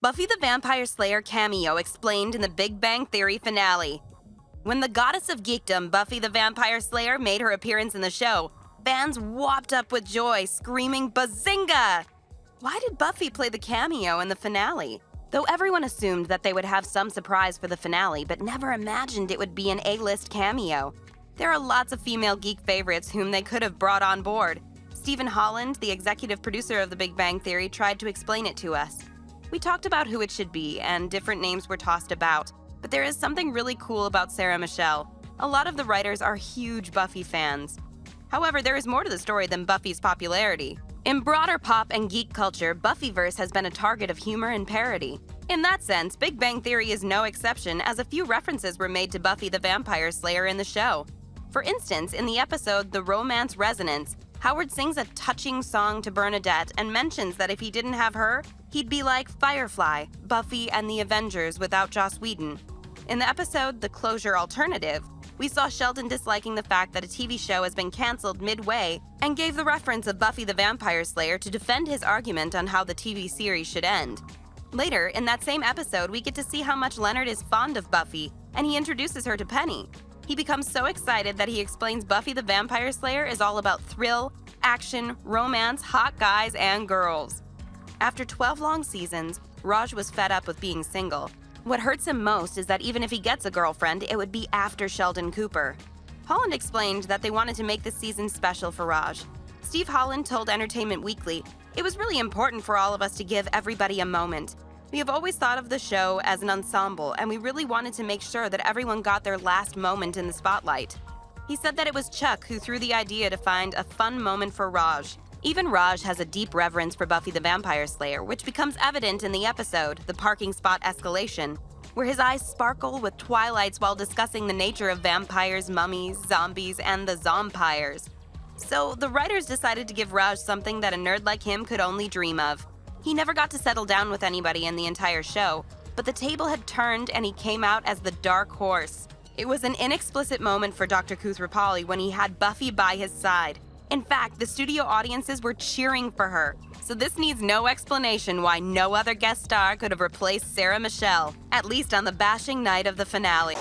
Buffy the Vampire Slayer cameo explained in the Big Bang Theory finale. When the goddess of geekdom, Buffy the Vampire Slayer, made her appearance in the show, fans whopped up with joy, screaming Bazinga! Why did Buffy play the cameo in the finale? Though everyone assumed that they would have some surprise for the finale, but never imagined it would be an A-list cameo. There are lots of female geek favorites whom they could have brought on board. Stephen Holland, the executive producer of The Big Bang Theory, tried to explain it to us. We talked about who it should be, and different names were tossed about, but there is something really cool about Sarah Michelle. A lot of the writers are huge Buffy fans. However, there is more to the story than Buffy's popularity. In broader pop and geek culture, Buffyverse has been a target of humor and parody. In that sense, Big Bang Theory is no exception, as a few references were made to Buffy the Vampire Slayer in the show. For instance, in the episode The Romance Resonance, Howard sings a touching song to Bernadette and mentions that if he didn't have her, he'd be like Firefly, Buffy, and the Avengers without Joss Whedon. In the episode The Closure Alternative, we saw Sheldon disliking the fact that a TV show has been canceled midway and gave the reference of Buffy the Vampire Slayer to defend his argument on how the TV series should end. Later, in that same episode, we get to see how much Leonard is fond of Buffy, and he introduces her to Penny. He becomes so excited that he explains Buffy the Vampire Slayer is all about thrill, action, romance, hot guys, and girls. After 12 long seasons, Raj was fed up with being single. What hurts him most is that even if he gets a girlfriend, it would be after Sheldon Cooper. Holland explained that they wanted to make this season special for Raj. Steve Holland told Entertainment Weekly, "It was really important for all of us to give everybody a moment. We have always thought of the show as an ensemble, and we really wanted to make sure that everyone got their last moment in the spotlight." He said that it was Chuck who threw the idea to find a fun moment for Raj. Even Raj has a deep reverence for Buffy the Vampire Slayer, which becomes evident in the episode, The Parking Spot Escalation, where his eyes sparkle with twilights while discussing the nature of vampires, mummies, zombies, and the zompires. So the writers decided to give Raj something that a nerd like him could only dream of. He never got to settle down with anybody in the entire show, but the table had turned and he came out as the Dark Horse. It was an inexplicit moment for Dr. Koothrappali when he had Buffy by his side. In fact, the studio audiences were cheering for her. So this needs no explanation why no other guest star could have replaced Sarah Michelle, at least on the bashing night of the finale.